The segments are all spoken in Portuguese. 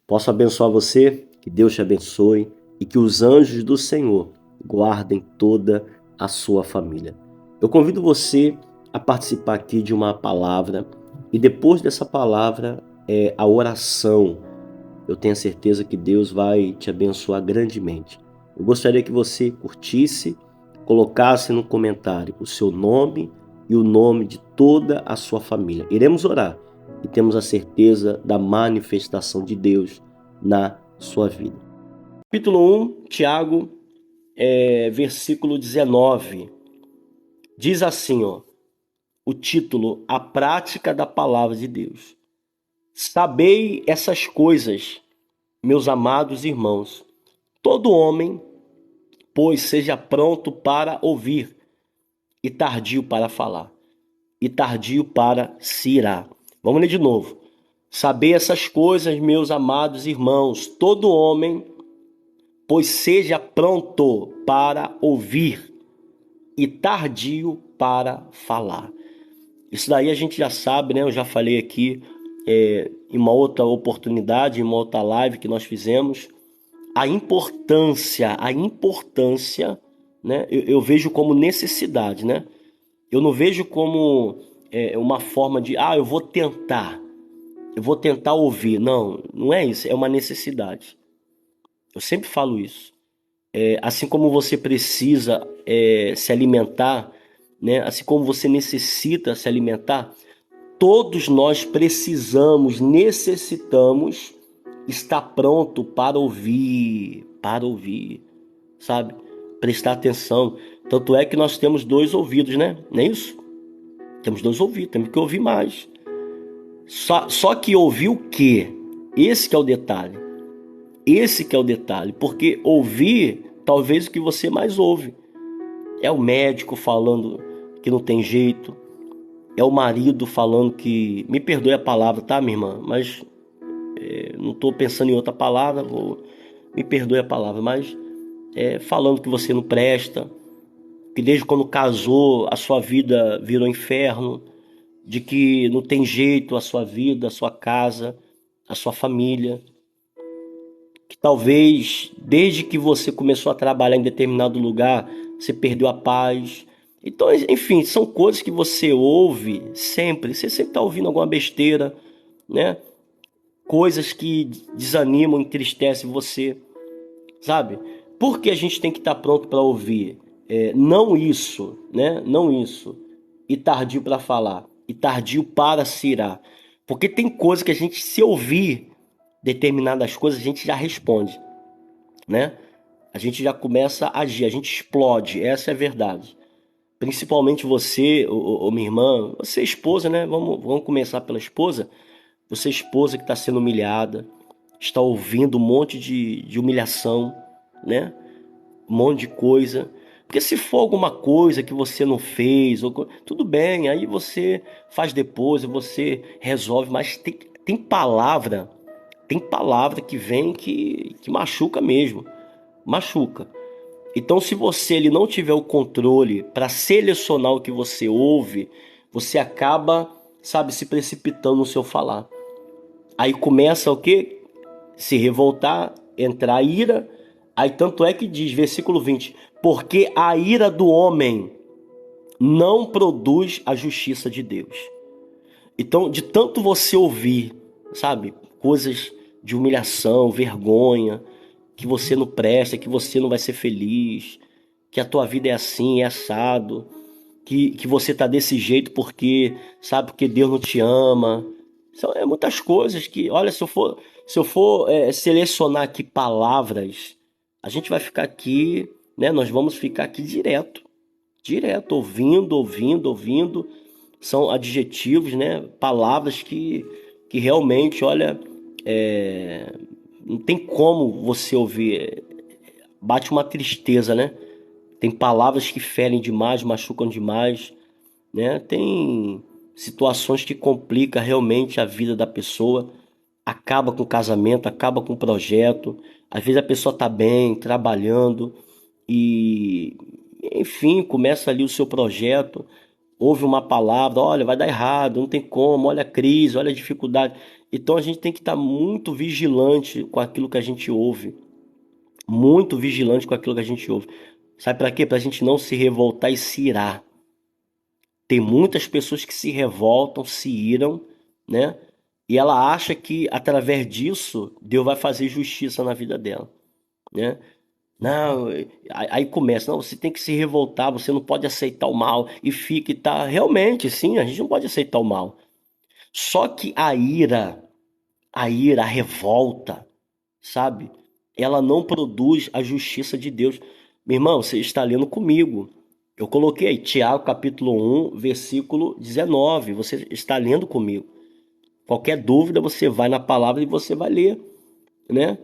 Posso abençoar você, que Deus te abençoe e que os anjos do Senhor guardem toda a sua família. Eu convido você a participar aqui de uma palavra e depois dessa palavra a oração. Eu tenho a certeza que Deus vai te abençoar grandemente. Eu gostaria que você curtisse, colocasse no comentário o seu nome e o nome de toda a sua família. Iremos orar e temos a certeza da manifestação de Deus na sua vida. Capítulo 1, Tiago, versículo 19. Diz assim, o título: A prática da palavra de Deus. Sabei essas coisas, meus amados irmãos. Todo homem, pois, seja pronto para ouvir e tardio para falar, e tardio para se irar. Vamos ler de novo. Sabei essas coisas, meus amados irmãos. Todo homem, pois, seja pronto para ouvir e tardio para falar. Isso daí a gente já sabe, né? Eu já falei aqui em uma outra oportunidade, em uma outra live que nós fizemos, a importância, né? Eu vejo como necessidade, né? Eu não vejo como uma forma de, eu vou tentar ouvir. Não, não é isso, é uma necessidade. Eu sempre falo isso. Assim como você precisa se alimentar, né? Assim como você necessita se alimentar, todos nós necessitamos estar pronto para ouvir, sabe? Prestar atenção. Tanto é que nós temos dois ouvidos, né? Não é isso? Temos dois ouvidos, temos que ouvir mais. Só que ouvir o quê? Esse que é o detalhe. Esse que é o detalhe. Porque ouvir, talvez o que você mais ouve. É o médico falando que não tem jeito. É o marido falando que... Me perdoe a palavra, tá, minha irmã? Mas não estou pensando em outra palavra. Me perdoe a palavra, mas... falando que você não presta. Que desde quando casou, a sua vida virou inferno. De que não tem jeito a sua vida, a sua casa, a sua família. Que talvez, desde que você começou a trabalhar em determinado lugar, você perdeu a paz. Então, enfim, são coisas que você ouve sempre. Você sempre está ouvindo alguma besteira, né? Coisas que desanimam, entristecem você, sabe? Por que a gente tem que estar pronto para ouvir? Não isso, né? Não isso. E tardio para falar. E tardio para se irar. Porque tem coisas que a gente, se ouvir determinadas coisas, a gente já responde, né? A gente já começa a agir, a gente explode, essa é a verdade. Principalmente você, ô minha irmã, você é esposa, né? Vamos começar pela esposa. Você é esposa que está sendo humilhada, está ouvindo um monte de humilhação, né? Um monte de coisa. Porque se for alguma coisa que você não fez, tudo bem, aí você faz depois, você resolve, mas tem palavra que vem que machuca mesmo, machuca. Então, se você ele não tiver o controle para selecionar o que você ouve, você acaba, sabe, se precipitando no seu falar. Aí começa o quê? Se revoltar, entrar a ira. Aí tanto é que diz, versículo 20: porque a ira do homem não produz a justiça de Deus. Então, de tanto você ouvir, sabe, coisas de humilhação, vergonha, que você não presta, que você não vai ser feliz, que a tua vida é assim, é assado, que você tá desse jeito porque, sabe, porque Deus não te ama. São muitas coisas que, olha, se eu for selecionar aqui palavras, a gente vai ficar aqui, né? Nós vamos ficar aqui direto, ouvindo. São adjetivos, né? Palavras que realmente, olha, não tem como você ouvir. Bate uma tristeza, né? Tem palavras que ferem demais, machucam demais, né? Tem situações que complicam realmente a vida da pessoa, acaba com o casamento, acaba com o projeto. Às vezes a pessoa está bem, trabalhando e, enfim, começa ali o seu projeto, ouve uma palavra, olha, vai dar errado, não tem como, olha a crise, olha a dificuldade. Então a gente tem que estar muito vigilante com aquilo que a gente ouve. Muito vigilante com aquilo que a gente ouve. Sabe para quê? Para a gente não se revoltar e se irar. Tem muitas pessoas que se revoltam, se iram, né? E ela acha que através disso Deus vai fazer justiça na vida dela, né? Não, aí começa, não, você tem que se revoltar, você não pode aceitar o mal e fica e tá. Realmente, sim, a gente não pode aceitar o mal. Só que a revolta, sabe? Ela não produz a justiça de Deus. Meu irmão, você está lendo comigo. Eu coloquei aí, Tiago capítulo 1, versículo 19. Você está lendo comigo. Qualquer dúvida, você vai na palavra e você vai ler, né?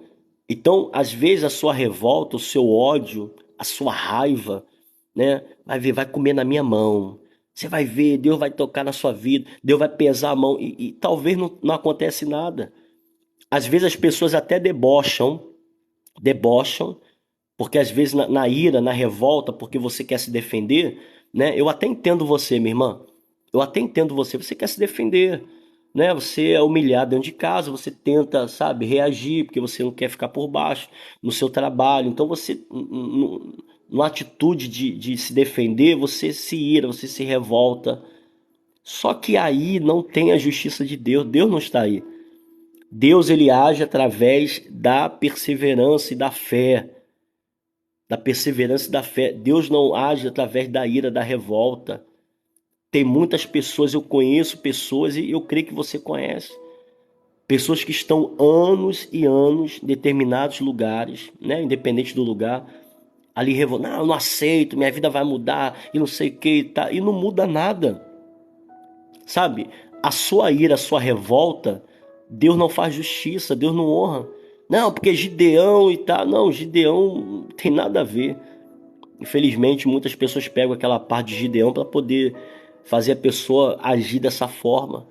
Então, às vezes, a sua revolta, o seu ódio, a sua raiva, né? Vai ver, vai comer na minha mão. Você vai ver, Deus vai tocar na sua vida, Deus vai pesar a mão e talvez não acontece nada. Às vezes as pessoas até debocham, porque às vezes na ira, na revolta, porque você quer se defender, né? Eu até entendo você, minha irmã. Eu até entendo você. Você quer se defender, né? Você é humilhado dentro de casa, você tenta, sabe, reagir, porque você não quer ficar por baixo no seu trabalho. Então você, numa atitude de se defender, você se ira, você se revolta. Só que aí não tem a justiça de Deus. Deus não está aí. Deus ele age através da perseverança e da fé. Da perseverança e da fé. Deus não age através da ira, da revolta. Tem muitas pessoas, eu conheço pessoas e eu creio que você conhece. Pessoas que estão anos e anos em determinados lugares, né? Independente do lugar, ali revoltado. Não, eu não aceito, minha vida vai mudar e não sei o que, tá? E não muda nada, sabe? A sua ira, a sua revolta, Deus não faz justiça, Deus não honra. Não, porque Gideão e tal. Não, Gideão não tem nada a ver. Infelizmente, muitas pessoas pegam aquela parte de Gideão para poder fazer a pessoa agir dessa forma.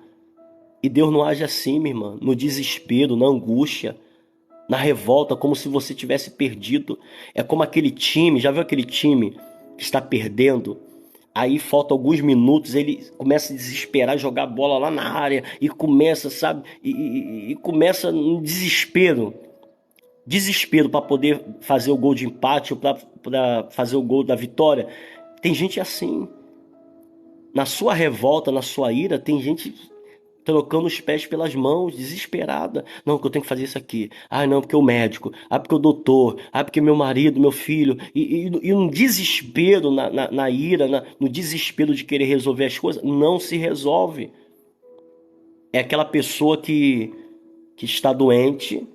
E Deus não age assim, minha irmã, no desespero, na angústia, na revolta, como se você tivesse perdido. É como aquele time, já viu aquele time que está perdendo? Aí falta alguns minutos, ele começa a desesperar, jogar a bola lá na área e começa, sabe? E começa no desespero. Desespero para poder fazer o gol de empate ou para fazer o gol da vitória. Tem gente assim. Na sua revolta, na sua ira, tem gente trocando os pés pelas mãos, desesperada. Não, que eu tenho que fazer isso aqui. Ah, não, porque o médico. Ah, porque o doutor. Ah, porque meu marido, meu filho. E um desespero na ira, no desespero de querer resolver as coisas, não se resolve. É aquela pessoa que está doente,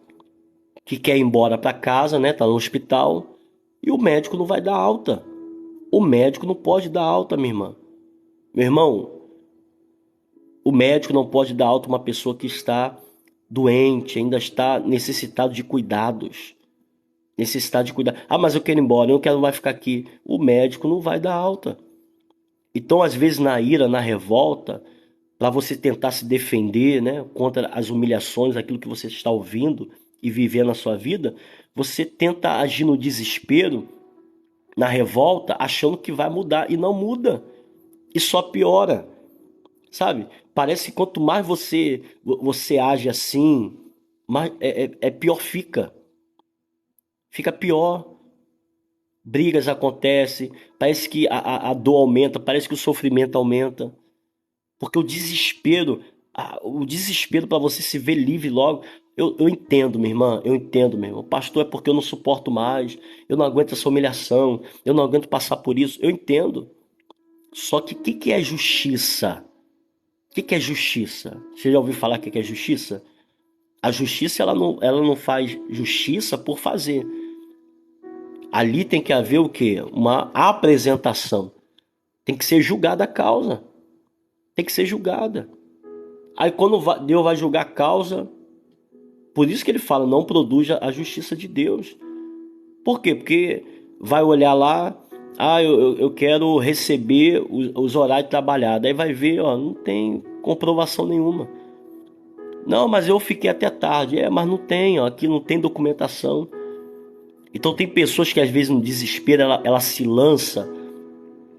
que quer ir embora para casa, né? Tá no hospital. E o médico não vai dar alta. O médico não pode dar alta, minha irmã. Meu irmão, o médico não pode dar alta a uma pessoa que está doente, ainda está necessitado de cuidados. Necessitado de cuidar. Ah, mas eu quero ir embora, eu não quero mais ficar aqui. O médico não vai dar alta. Então, às vezes, na ira, na revolta, para você tentar se defender, né, contra as humilhações, aquilo que você está ouvindo e vivendo na sua vida, você tenta agir no desespero, na revolta, achando que vai mudar. E não muda. E só piora. Sabe? Parece que quanto mais você age assim, mais é pior fica. Fica pior. Brigas acontecem, parece que a dor aumenta, parece que o sofrimento aumenta. Porque o desespero para você se ver livre logo. Eu entendo, minha irmã, eu entendo, meu irmão. Pastor, é porque eu não suporto mais, eu não aguento essa humilhação, eu não aguento passar por isso. Eu entendo. Só que o que é justiça? O que é justiça? Você já ouviu falar o que é justiça? A justiça ela não faz justiça por fazer. Ali tem que haver o quê? Uma apresentação. Tem que ser julgada a causa. Tem que ser julgada. Aí quando Deus vai julgar a causa, por isso que ele fala, não produz a justiça de Deus. Por quê? Porque vai olhar lá, eu quero receber os horários trabalhados. Aí vai ver, ó, não tem comprovação nenhuma. Não, mas eu fiquei até tarde. Mas não tem, ó, aqui não tem documentação. Então tem pessoas que às vezes no desespero ela se lança,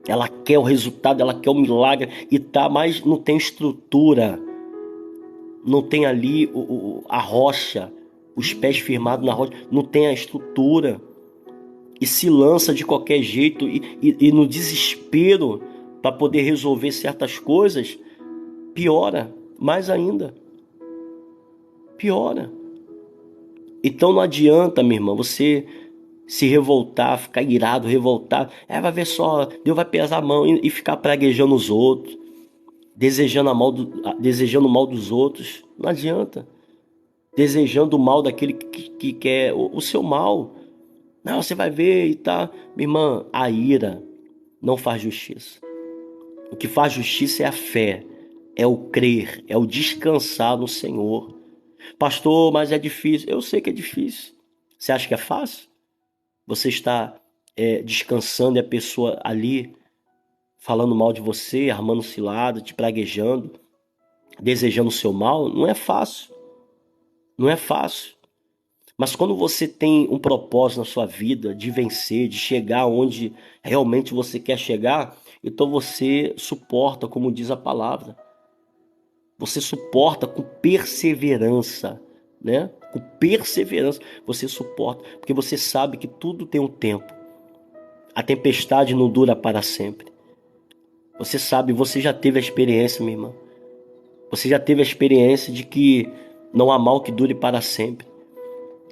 ela quer o resultado, ela quer o milagre e tá, mas não tem estrutura. não tem ali a rocha, os pés firmados na rocha, não tem a estrutura, e se lança de qualquer jeito e no desespero para poder resolver certas coisas, piora mais ainda, piora. Então não adianta, minha irmã, você se revoltar, ficar irado, revoltado. Vai ver só, Deus vai pesar a mão e ficar praguejando os outros, desejando o mal dos outros. Não adianta. Desejando o mal daquele que quer o seu mal. Não, você vai ver e tá. Minha irmã, a ira não faz justiça. O que faz justiça é a fé, é o crer, é o descansar no Senhor. Pastor, mas é difícil. Eu sei que é difícil. Você acha que é fácil? Você está descansando e a pessoa ali falando mal de você, armando cilada, te praguejando, desejando o seu mal? Não é fácil. Não é fácil. Mas quando você tem um propósito na sua vida de vencer, de chegar onde realmente você quer chegar, então você suporta, como diz a palavra. Você suporta com perseverança, né? Com perseverança você suporta, porque você sabe que tudo tem um tempo. A tempestade não dura para sempre. Você sabe, você já teve a experiência, minha irmã. Você já teve a experiência de que não há mal que dure para sempre.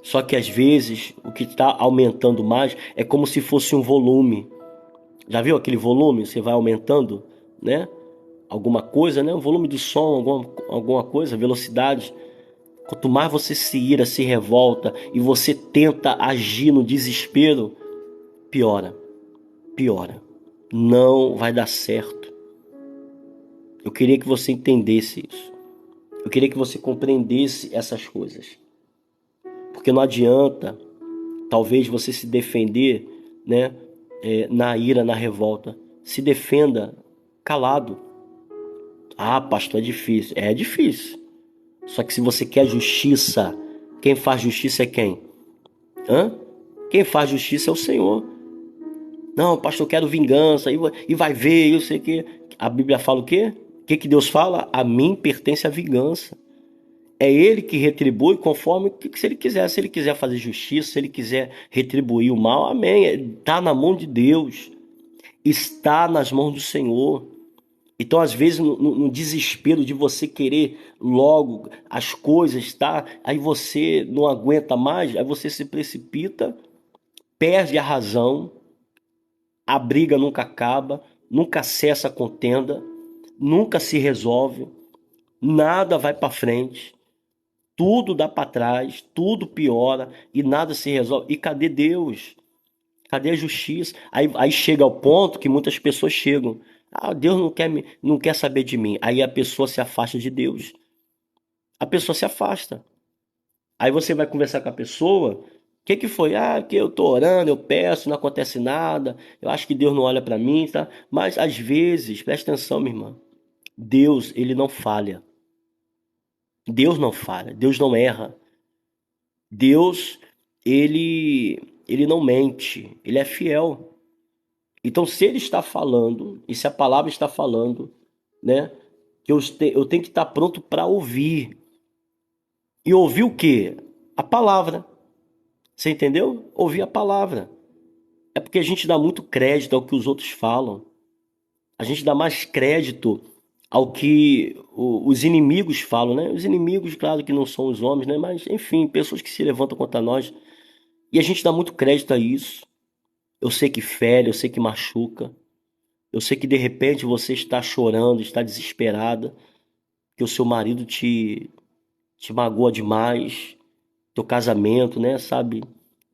Só que às vezes o que está aumentando mais é como se fosse um volume. Já viu aquele volume? Você vai aumentando, né? Alguma coisa, né? O volume do som, alguma coisa, velocidade. Quanto mais você se ira, se revolta e você tenta agir no desespero, piora, piora. Não vai dar certo. Eu queria que você entendesse isso. Eu queria que você compreendesse essas coisas. Porque não adianta, talvez, você se defender, né? Na ira, na revolta. Se defenda calado. Ah, pastor, é difícil. É difícil. Só que se você quer justiça, quem faz justiça é quem? Quem faz justiça é o Senhor. Não, pastor, eu quero vingança. E vai ver, eu sei que. A Bíblia fala o quê? O que Deus fala? A mim pertence a vingança. É Ele que retribui conforme se Ele quiser. Se Ele quiser fazer justiça, se Ele quiser retribuir o mal, amém. Está na mão de Deus. Está nas mãos do Senhor. Então, às vezes, no desespero de você querer logo as coisas, tá? Aí você não aguenta mais, aí você se precipita, perde a razão, a briga nunca acaba, nunca cessa a contenda, nunca se resolve, nada vai para frente, tudo dá para trás, tudo piora e nada se resolve. E cadê Deus? Cadê a justiça? Aí chega ao ponto que muitas pessoas chegam. Ah, Deus não quer saber de mim. Aí a pessoa se afasta de Deus. A pessoa se afasta. Aí você vai conversar com a pessoa. O que foi? Ah, que eu tô orando, eu peço, não acontece nada. Eu acho que Deus não olha para mim, tá? Mas às vezes, presta atenção, minha irmã. Deus, ele não falha. Deus não falha. Deus não erra. Deus, ele não mente. Ele é fiel. Então, se ele está falando, e se a palavra está falando, né, que eu tenho que estar pronto para ouvir. E ouvir o quê? A palavra. Você entendeu? Ouvir a palavra. É porque a gente dá muito crédito ao que os outros falam. A gente dá mais crédito ao que os inimigos falam, né? Os inimigos, claro que não são os homens, né? Mas, enfim, pessoas que se levantam contra nós. E a gente dá muito crédito a isso. Eu sei que fere, eu sei que machuca. Eu sei que de repente você está chorando, está desesperada, que o seu marido te magoa demais, teu casamento, né, sabe?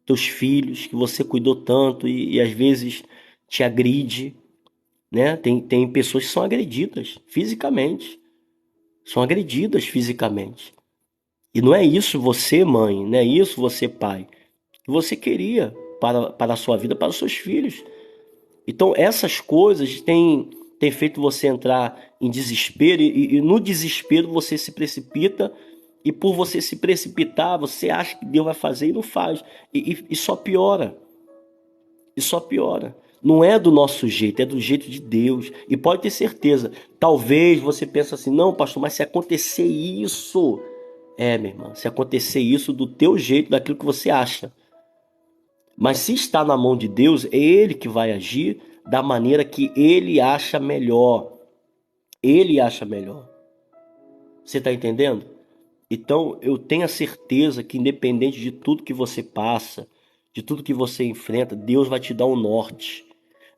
Teus filhos, que você cuidou tanto e às vezes te agride, né? Tem pessoas que são agredidas fisicamente, são agredidas fisicamente. E não é isso você, mãe, não é isso você, pai, que você queria para a sua vida, para os seus filhos. Então essas coisas têm feito você entrar em desespero e no desespero você se precipita e por você se precipitar você acha que Deus vai fazer e não faz e só piora, e só piora. Não é do nosso jeito, é do jeito de Deus. E pode ter certeza, talvez você pense assim, não, pastor, mas se acontecer isso, minha irmã, se acontecer isso do teu jeito, daquilo que você acha. Mas se está na mão de Deus, é Ele que vai agir da maneira que Ele acha melhor. Ele acha melhor. Você está entendendo? Então, eu tenho a certeza que independente de tudo que você passa, de tudo que você enfrenta, Deus vai te dar um norte.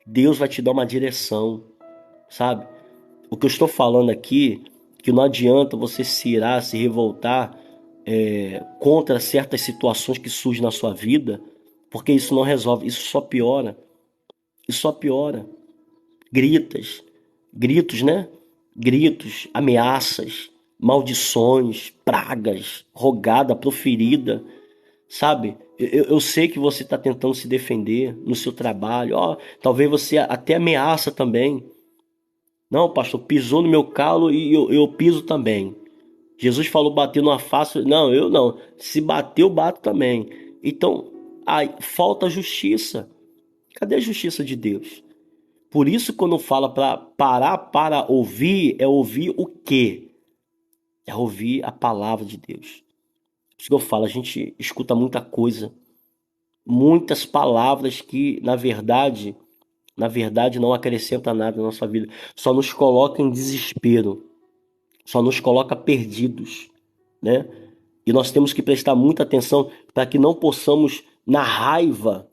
Deus vai te dar uma direção, sabe? O que eu estou falando aqui, que não adianta você se irar, se revoltar contra certas situações que surgem na sua vida, porque isso não resolve, isso só piora. Isso só piora. Gritos, né? Gritos, ameaças, maldições, pragas, rogada proferida, sabe? Eu sei que você está tentando se defender no seu trabalho. Ó, talvez você até ameaça também. Não, pastor, pisou no meu calo e eu piso também. Jesus falou bater numa face. Não, eu não. Se bater, eu bato também. Então, aí, falta justiça. Cadê a justiça de Deus? Por isso, quando fala para parar para ouvir, é ouvir o quê? É ouvir a palavra de Deus. Por isso que eu falo, a gente escuta muita coisa, muitas palavras que, na verdade, não acrescenta nada na nossa vida. Só nos coloca em desespero, só nos coloca perdidos, né? E nós temos que prestar muita atenção para que não possamos, na raiva,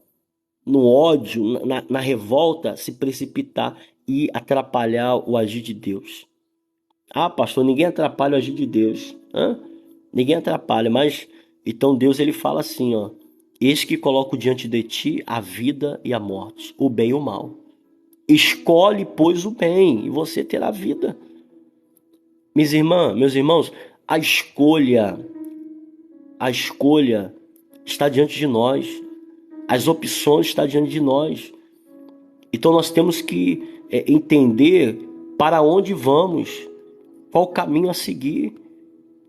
no ódio, na revolta, se precipitar e atrapalhar o agir de Deus. Ah, pastor, ninguém atrapalha o agir de Deus. Hã? Ninguém atrapalha, mas então Deus ele fala assim, ó: eis que coloco diante de ti a vida e a morte, o bem e o mal. Escolhe, pois, o bem, e você terá vida. Minhas irmãs, meus irmãos, a escolha está diante de nós. As opções estão diante de nós. Então nós temos que entender para onde vamos, qual o caminho a seguir.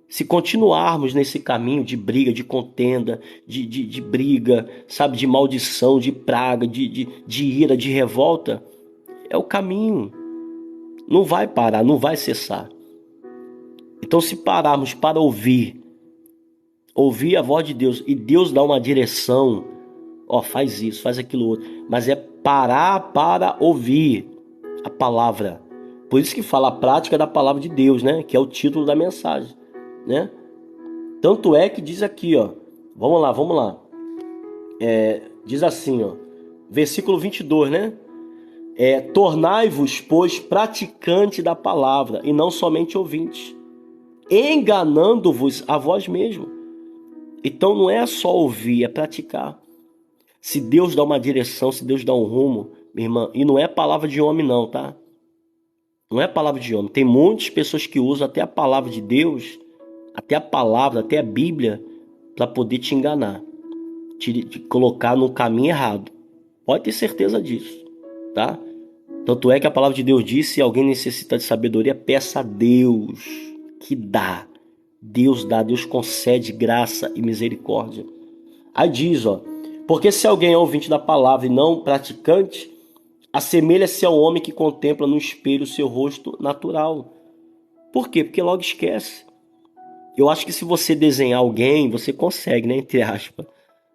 Se continuarmos nesse caminho de briga, de contenda, de briga, sabe, de maldição, de praga, de ira, de revolta, é o caminho. Não vai parar, não vai cessar. Então, se pararmos para ouvir a voz de Deus, e Deus dá uma direção, ó, faz isso, faz aquilo outro, mas é parar para ouvir a palavra. Por isso que fala a prática da palavra de Deus, né? Que é o título da mensagem, né? Tanto é que diz aqui, ó, vamos lá. Diz assim, ó, versículo 22, né? Tornai-vos, pois, praticante da palavra, e não somente ouvintes, enganando-vos a vós mesmo. Então não é só ouvir, é praticar. Se Deus dá uma direção, se Deus dá um rumo, minha irmã, e não é palavra de homem não, tá? Não é palavra de homem. Tem muitas pessoas que usam até a palavra de Deus, até a palavra, até a Bíblia, para poder te enganar, te colocar no caminho errado. Pode ter certeza disso, tá? Tanto é que a palavra de Deus diz: se alguém necessita de sabedoria, peça a Deus, que dá. Deus dá, Deus concede graça e misericórdia. Aí diz, ó: porque se alguém é ouvinte da palavra e não praticante, assemelha-se ao homem que contempla no espelho o seu rosto natural. Por quê? Porque logo esquece. Eu acho que se você desenhar alguém, você consegue, né? Entre aspas,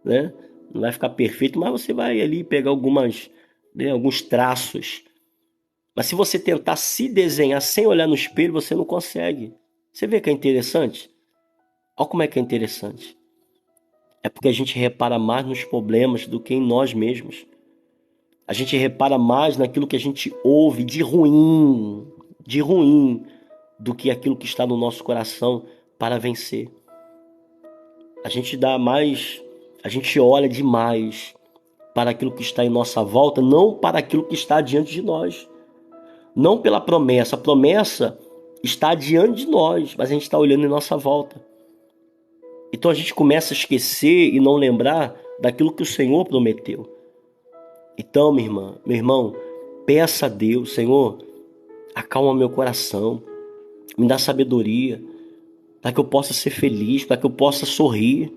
né? Não vai ficar perfeito, mas você vai ali pegar alguns traços. Mas se você tentar se desenhar sem olhar no espelho, você não consegue. Você vê que é interessante? Olha como é que é interessante. É porque a gente repara mais nos problemas do que em nós mesmos. A gente repara mais naquilo que a gente ouve de ruim, do que aquilo que está no nosso coração para vencer. A gente olha demais para aquilo que está em nossa volta, não para aquilo que está diante de nós. Não pela promessa. A promessa está diante de nós, mas a gente está olhando em nossa volta. Então a gente começa a esquecer e não lembrar daquilo que o Senhor prometeu. Então, minha irmã, meu irmão, peça a Deus: Senhor, acalma meu coração, me dá sabedoria, para que eu possa ser feliz, para que eu possa sorrir,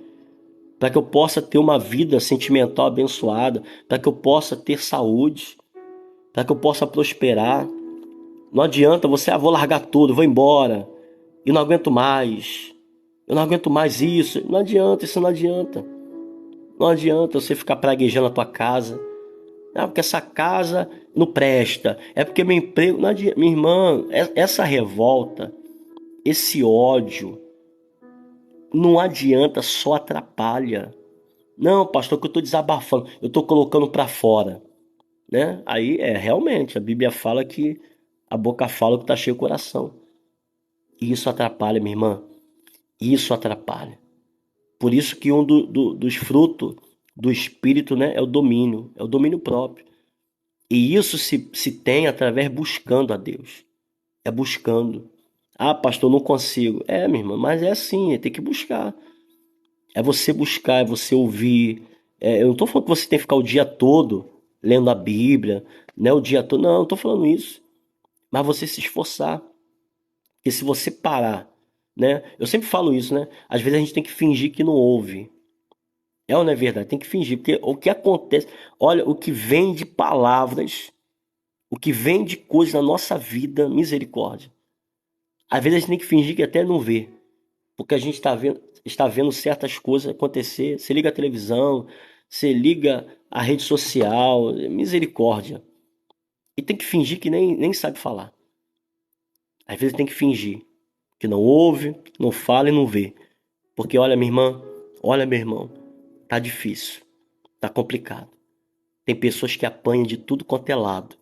para que eu possa ter uma vida sentimental abençoada, para que eu possa ter saúde. para que eu possa prosperar. Não adianta você, vou largar tudo, vou embora, e não aguento mais. Eu não aguento mais isso. Não adianta, isso não adianta. Não adianta você ficar praguejando a tua casa. Ah, porque essa casa não presta. É porque meu emprego. Não adianta. Minha irmã, essa revolta, esse ódio, não adianta, só atrapalha. Não, pastor, que eu estou desabafando. Eu estou colocando para fora. Né? Aí realmente, a Bíblia fala que a boca fala o que está cheio o coração. E isso atrapalha, minha irmã. Isso atrapalha. Por isso que um dos frutos do Espírito, né, é o domínio próprio. E isso se tem através buscando a Deus. É buscando. Ah, pastor, não consigo. Minha irmã, mas é assim, tem que buscar. É você buscar, é você ouvir. Eu não estou falando que você tem que ficar o dia todo lendo a Bíblia, né, o dia todo. Não, não estou falando isso. Mas você se esforçar. Porque se você parar, né? Eu sempre falo isso, né? Às vezes a gente tem que fingir que não ouve. É ou não é verdade? Tem que fingir, porque o que acontece, olha, o que vem de palavras, o que vem de coisas na nossa vida, misericórdia. Às vezes a gente tem que fingir que até não vê, porque a gente está vendo certas coisas acontecer. Você liga a televisão, você liga a rede social, misericórdia. E tem que fingir que nem sabe falar. Às vezes tem que fingir que não ouve, não fala e não vê. Porque olha, minha irmã, olha, meu irmão, tá difícil, tá complicado. Tem pessoas que apanham de tudo quanto é lado.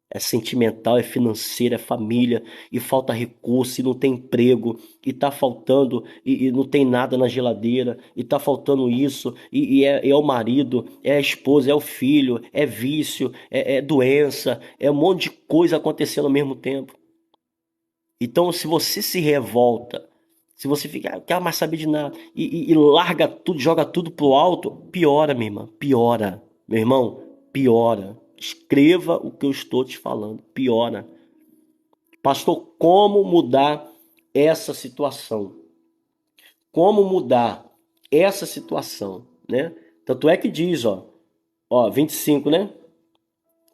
É sentimental, é financeiro, é família, e falta recurso, e não tem emprego, e tá faltando, e não tem nada na geladeira, e tá faltando isso, é o marido, é a esposa, é o filho, é vício, é doença, é um monte de coisa acontecendo ao mesmo tempo. Então, se você se revolta, se você fica, quer mais saber de nada, e larga tudo, joga tudo pro alto, piora, minha irmã, piora. Meu irmão, piora. Escreva o que eu estou te falando, piora. Pastor, como mudar essa situação? Como mudar essa situação, né? Tanto é que diz, ó, 25, né?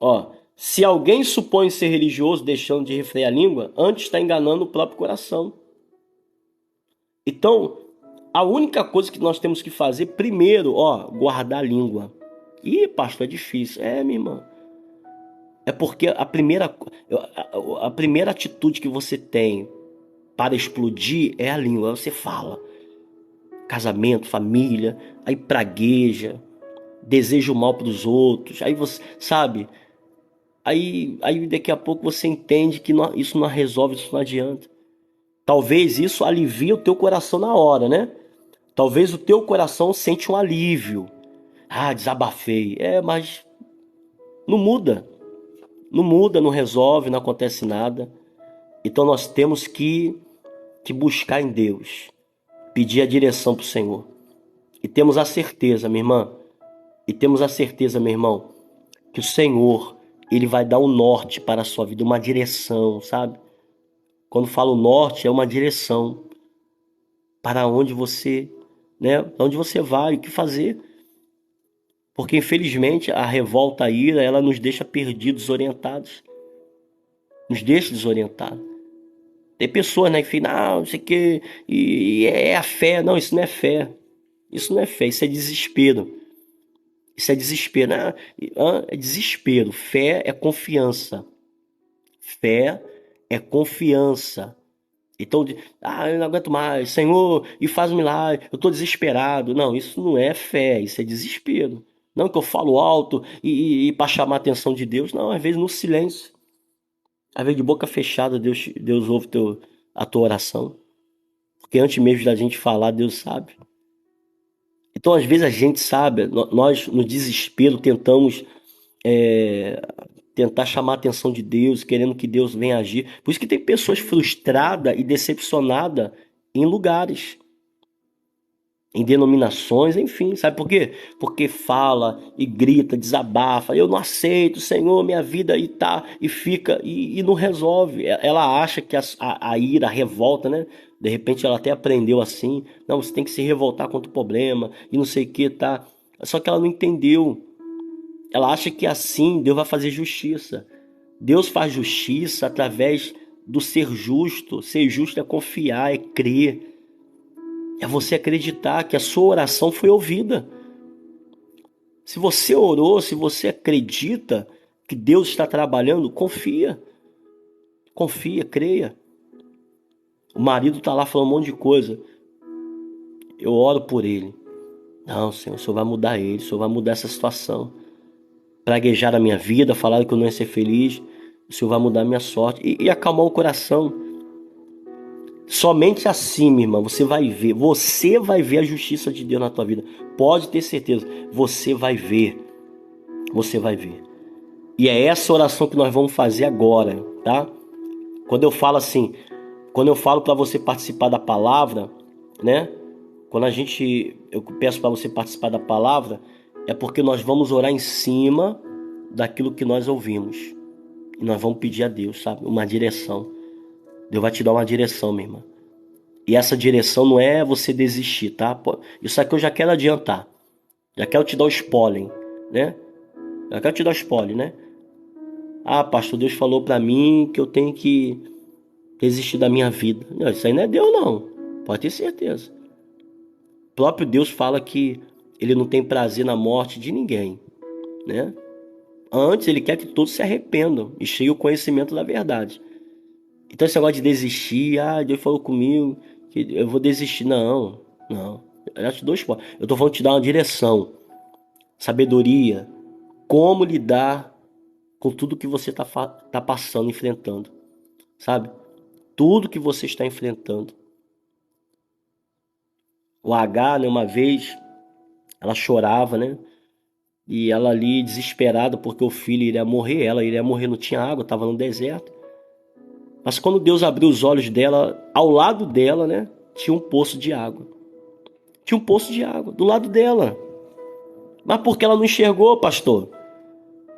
Ó, se alguém supõe ser religioso deixando de refrear a língua, antes está enganando o próprio coração. Então, a única coisa que nós temos que fazer, primeiro, guardar a língua. Ih, pastor, é difícil. Minha irmã. É porque a primeira atitude que você tem para explodir é a língua. Você fala. Casamento, família, aí pragueja, deseja o mal para os outros. Aí você, sabe? Aí daqui a pouco você entende que isso não resolve, isso não adianta. Talvez isso alivie o teu coração na hora, né? Talvez o teu coração sente um alívio. Ah, desabafei. Mas não muda. Não muda, não resolve, não acontece nada. Então nós temos que buscar em Deus. Pedir a direção para o Senhor. E temos a certeza, minha irmã. E temos a certeza, meu irmão, que o Senhor, Ele vai dar um norte para a sua vida, uma direção, sabe? Quando falo norte, é uma direção para onde você, né? Onde você vai, o que fazer. Porque infelizmente a revolta, a ira, ela nos deixa perdidos, desorientados. Nos deixa desorientados. Tem pessoas, né, que ficam, não sei o que, e é a fé. Não, isso não é fé. Isso não é fé, isso é desespero. Isso é desespero. É desespero. Fé é confiança. Fé é confiança. Então, eu não aguento mais, Senhor, e faz um milagre, eu estou desesperado. Não, isso não é fé, isso é desespero. Não que eu falo alto e para chamar a atenção de Deus, não, às vezes no silêncio, às vezes de boca fechada, Deus ouve a tua oração, porque antes mesmo da gente falar, Deus sabe. Então, às vezes a gente sabe, nós no desespero tentamos é, tentar chamar a atenção de Deus, querendo que Deus venha agir. Por isso que tem pessoas frustradas e decepcionadas em lugares, em denominações, enfim, sabe por quê? Porque fala e grita, desabafa, eu não aceito, Senhor, minha vida e tá, e fica, e não resolve. Ela acha que a ira, a revolta, né? De repente ela até aprendeu assim, não, você tem que se revoltar contra o problema, e não sei o que, tá? Só que ela não entendeu. Ela acha que assim Deus vai fazer justiça. Deus faz justiça através do ser justo. Ser justo é confiar, é crer. É você acreditar que a sua oração foi ouvida. Se você orou, se você acredita que Deus está trabalhando, confia. Confia, creia. O marido está lá falando um monte de coisa. Eu oro por ele. Não, Senhor, o Senhor vai mudar ele, o Senhor vai mudar essa situação. Praguejar a minha vida, falaram que eu não ia ser feliz, o Senhor vai mudar a minha sorte. E acalmar o coração. Somente assim, minha irmã, você vai ver a justiça de Deus na tua vida. Pode ter certeza, você vai ver. Você vai ver. E é essa oração que nós vamos fazer agora, tá? Quando eu falo assim, quando eu falo para você participar da palavra, né? Eu peço para você participar da palavra, é porque nós vamos orar em cima daquilo que nós ouvimos. E nós vamos pedir a Deus, sabe? Uma direção. Deus vai te dar uma direção, minha irmã. E essa direção não é você desistir, tá? Pô, isso aqui eu já quero adiantar. Já quero te dar o spoiler, né? Já quero te dar o spoiler, né? Ah, pastor, Deus falou para mim que eu tenho que desistir da minha vida. Não, isso aí não é Deus, não. Pode ter certeza. O próprio Deus fala que ele não tem prazer na morte de ninguém, né? Antes, ele quer que todos se arrependam e cheguem ao conhecimento da verdade. Então, esse negócio de desistir, Deus falou comigo que eu vou desistir. Não, não. Eu já te dou spoiler. Eu tô falando te dar uma direção, sabedoria, como lidar com tudo que você tá passando, enfrentando, sabe? Tudo que você está enfrentando. O H, né, uma vez, ela chorava, né? E ela ali desesperada porque o filho iria morrer, ela iria morrer, não tinha água, estava no deserto. Mas quando Deus abriu os olhos dela, ao lado dela, né, tinha um poço de água. Tinha um poço de água do lado dela. Mas por que ela não enxergou, pastor?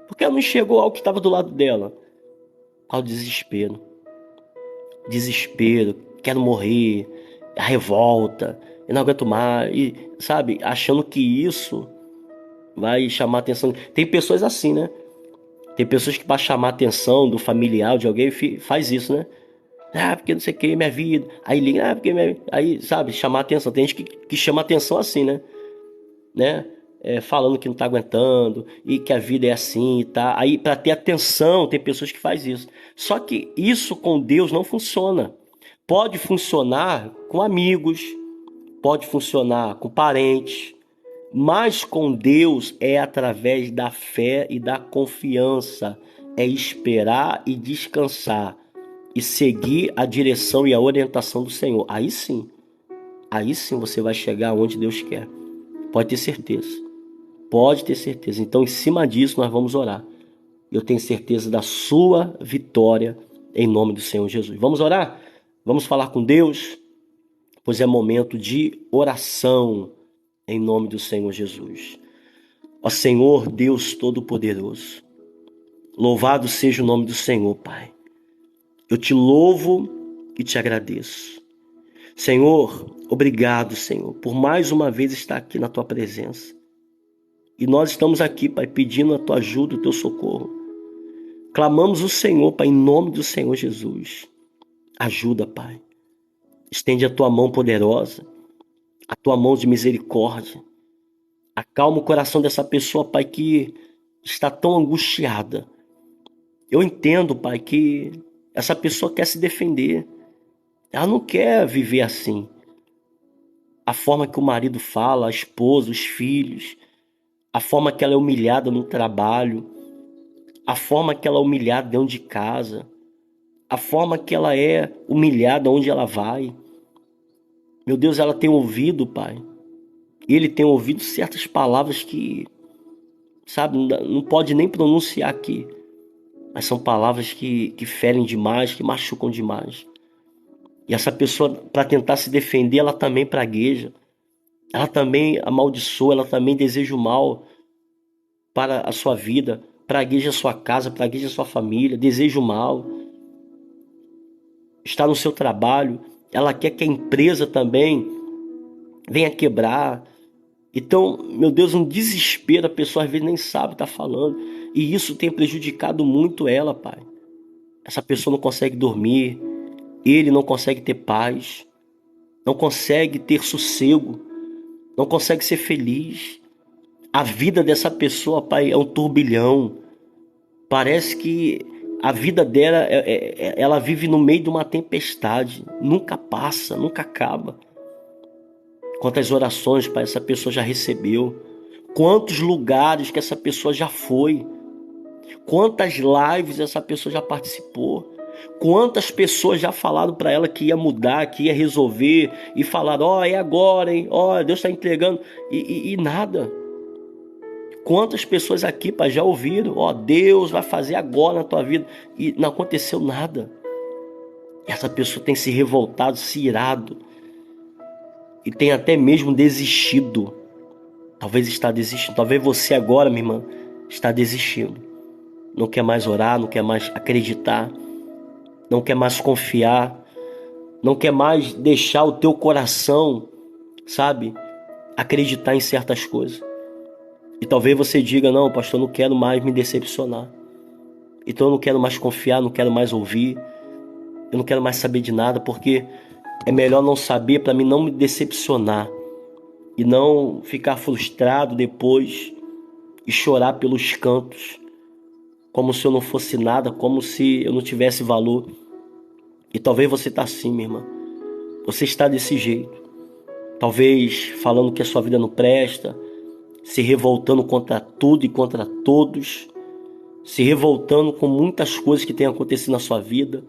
Porque ela não enxergou algo que estava do lado dela. Por causa do desespero. Desespero, quero morrer, a revolta, eu não aguento mais. E, sabe, achando que isso vai chamar a atenção. Tem pessoas assim, né? Tem pessoas que para chamar a atenção do familiar, de alguém, faz isso, né? Porque não sei o que, minha vida. Aí liga, porque minha vida. Aí, sabe, chamar a atenção. Tem gente que chama a atenção assim, né? Falando que não tá aguentando e que a vida é assim, tá? Aí, para ter atenção, tem pessoas que faz isso. Só que isso com Deus não funciona. Pode funcionar com amigos, pode funcionar com parentes, mas com Deus é através da fé e da confiança. É esperar e descansar e seguir a direção e a orientação do Senhor. Aí sim você vai chegar onde Deus quer. Pode ter certeza. Pode ter certeza. Então, em cima disso, nós vamos orar. Eu tenho certeza da sua vitória em nome do Senhor Jesus. Vamos orar? Vamos falar com Deus? Pois é momento de oração em nome do Senhor Jesus. Ó Senhor, Deus Todo-Poderoso, louvado seja o nome do Senhor, Pai. Eu te louvo e te agradeço. Senhor, obrigado, Senhor, por mais uma vez estar aqui na tua presença. E nós estamos aqui, Pai, pedindo a tua ajuda, o teu socorro. Clamamos o Senhor, Pai, em nome do Senhor Jesus. Ajuda, Pai. Estende a tua mão poderosa, a tua mão de misericórdia. Acalma o coração dessa pessoa, Pai, que está tão angustiada. Eu entendo, Pai, que essa pessoa quer se defender. Ela não quer viver assim. A forma que o marido fala, a esposa, os filhos, a forma que ela é humilhada no trabalho, a forma que ela é humilhada dentro de casa, a forma que ela é humilhada onde ela vai. Meu Deus, ela tem ouvido, Pai. Ele tem ouvido certas palavras que, sabe, não pode nem pronunciar aqui. Mas são palavras que ferem demais, que machucam demais. E essa pessoa, para tentar se defender, ela também pragueja. Ela também amaldiçoa, ela também deseja o mal para a sua vida. Pragueja a sua casa, pragueja a sua família, deseja o mal. Está no seu trabalho. Ela quer que a empresa também venha quebrar. Então, meu Deus, um desespero, a pessoa às vezes nem sabe estar falando. E isso tem prejudicado muito ela, Pai. Essa pessoa não consegue dormir, ele não consegue ter paz, não consegue ter sossego, não consegue ser feliz. A vida dessa pessoa, Pai, é um turbilhão. Parece que a vida dela, ela vive no meio de uma tempestade. Nunca passa, nunca acaba. Quantas orações, Pai, essa pessoa já recebeu. Quantos lugares que essa pessoa já foi. Quantas lives essa pessoa já participou. Quantas pessoas já falaram para ela que ia mudar, que ia resolver. E falaram, ó, é agora, hein? Ó, Deus está entregando. E nada. Quantas pessoas aqui, Pai, já ouviram, ó, Deus vai fazer agora na tua vida. E não aconteceu nada. Essa pessoa tem se revoltado, se irado. E tem até mesmo desistido. Talvez está desistindo. Talvez você agora, minha irmã, está desistindo. Não quer mais orar, não quer mais acreditar. Não quer mais confiar. Não quer mais deixar o teu coração, sabe, acreditar em certas coisas. E talvez você diga, não, pastor, eu não quero mais me decepcionar. Então eu não quero mais confiar, não quero mais ouvir. Eu não quero mais saber de nada, porque é melhor não saber para mim não me decepcionar. E não ficar frustrado depois e chorar pelos cantos. Como se eu não fosse nada, como se eu não tivesse valor. E talvez você está assim, minha irmã. Você está desse jeito. Talvez falando que a sua vida não presta, se revoltando contra tudo e contra todos, se revoltando com muitas coisas que têm acontecido na sua vida,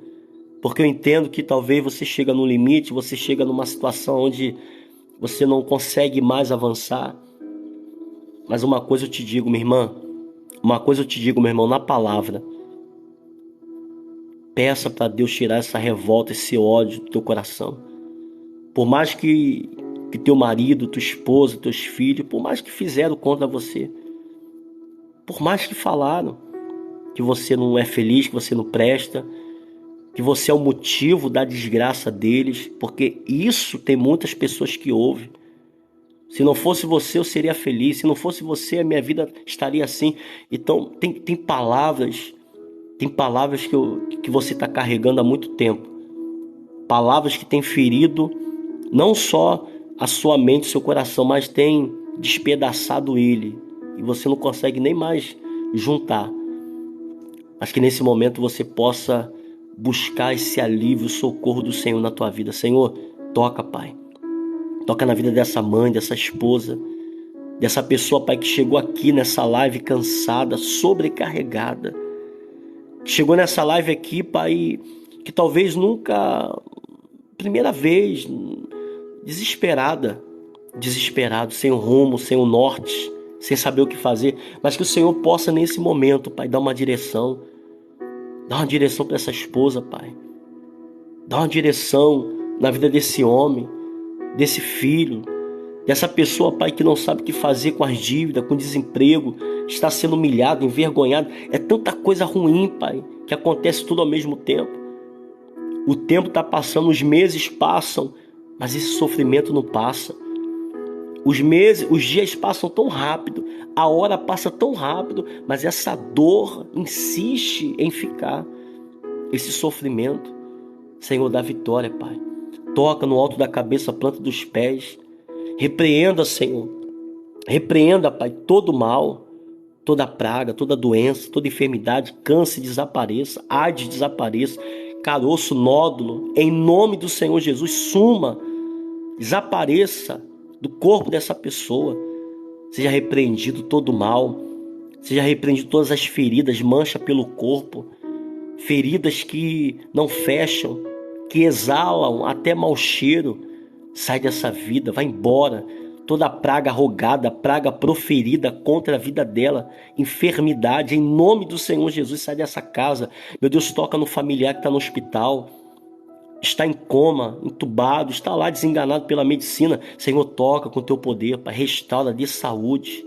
porque eu entendo que talvez você chega no limite, você chega numa situação onde você não consegue mais avançar. Mas uma coisa eu te digo, minha irmã, uma coisa eu te digo, meu irmão, na palavra, peça para Deus tirar essa revolta, esse ódio do teu coração. Por mais que teu marido, tua esposa, teus filhos, por mais que fizeram contra você, por mais que falaram que você não é feliz, que você não presta, que você é o motivo da desgraça deles, porque isso tem muitas pessoas que ouvem. Se não fosse você, eu seria feliz. Se não fosse você, a minha vida estaria assim. Então, tem palavras que você está carregando há muito tempo. Palavras que têm ferido não só a sua mente, seu coração, mas tem despedaçado ele. E você não consegue nem mais juntar. Mas que nesse momento você possa buscar esse alívio, o socorro do Senhor na tua vida. Senhor, toca, Pai. Toca na vida dessa mãe, dessa esposa, dessa pessoa, Pai, que chegou aqui nessa live cansada, sobrecarregada. Chegou nessa live aqui, Pai, que talvez nunca, primeira vez, desesperado, sem o rumo, sem o norte, sem saber o que fazer, mas que o Senhor possa nesse momento, Pai, dar uma direção para essa esposa, Pai. Dá uma direção na vida desse homem, desse filho, dessa pessoa, Pai, que não sabe o que fazer com as dívidas, com o desemprego, está sendo humilhado, envergonhado. É tanta coisa ruim, Pai, que acontece tudo ao mesmo tempo. O tempo está passando, os meses passam, mas esse sofrimento não passa. Os dias passam tão rápido, a hora passa tão rápido, mas essa dor insiste em ficar. Esse sofrimento, Senhor, dá vitória, Pai. Toca no alto da cabeça, planta dos pés. Repreenda, Senhor. Repreenda, Pai, todo mal, toda praga, toda doença, toda enfermidade, câncer desapareça, AIDS desapareça, caroço, nódulo, em nome do Senhor Jesus, suma, desapareça do corpo dessa pessoa. Seja repreendido todo mal, seja repreendido todas as feridas, mancha pelo corpo, feridas que não fecham, que exalam até mau cheiro. Sai dessa vida, vai embora. Toda praga rogada, praga proferida contra a vida dela, enfermidade, em nome do Senhor Jesus, sai dessa casa. Meu Deus, toca no familiar que está no hospital, está em coma, entubado, está lá desenganado pela medicina. Senhor, toca com o teu poder, Pai, restaura, dê saúde.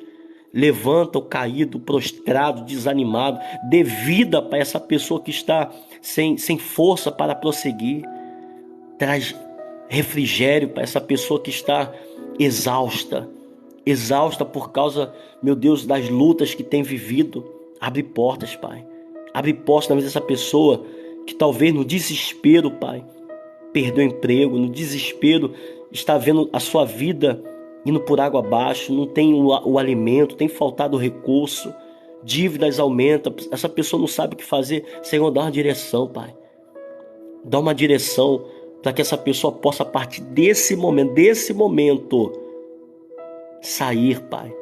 Levanta o caído, prostrado, desanimado. Dê vida para essa pessoa que está sem força para prosseguir. Traz refrigério para essa pessoa que está exausta. exausta por causa, meu Deus, das lutas que tem vivido. Abre portas, Pai. Abre portas na vida dessa pessoa que talvez no desespero, Pai, perdeu o emprego, no desespero está vendo a sua vida indo por água abaixo, não tem o alimento, tem faltado o recurso, dívidas aumentam, essa pessoa não sabe o que fazer. Senhor, dá uma direção, Pai. Dá uma direção para que essa pessoa possa, a partir desse momento, sair, Pai,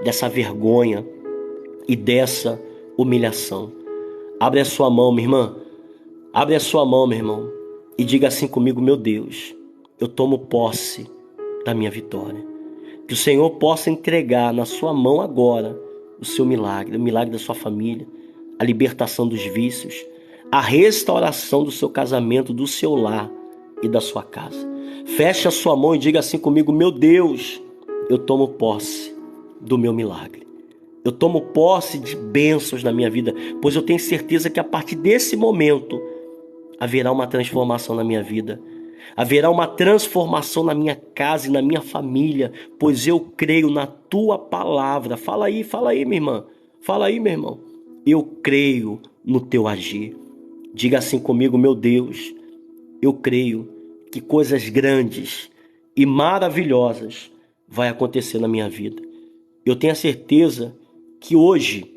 dessa vergonha e dessa humilhação. Abre a sua mão, minha irmã. Abre a sua mão, meu irmão, e diga assim comigo: meu Deus, eu tomo posse da minha vitória. Que o Senhor possa entregar na sua mão agora o seu milagre, o milagre da sua família, a libertação dos vícios, a restauração do seu casamento, do seu lar e da sua casa. Feche a sua mão e diga assim comigo: meu Deus, eu tomo posse do meu milagre. Eu tomo posse de bênçãos na minha vida, pois eu tenho certeza que a partir desse momento haverá uma transformação na minha vida. Haverá uma transformação na minha casa e na minha família, pois eu creio na tua palavra. Fala aí, minha irmã. Fala aí, meu irmão. Eu creio no teu agir. Diga assim comigo: meu Deus, eu creio que coisas grandes e maravilhosas vai acontecer na minha vida. Eu tenho a certeza que hoje,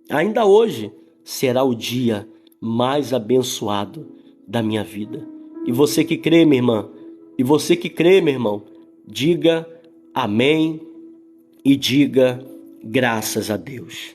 ainda hoje, será o dia mais abençoado da minha vida. E você que crê, minha irmã, e você que crê, meu irmão, diga amém e diga graças a Deus.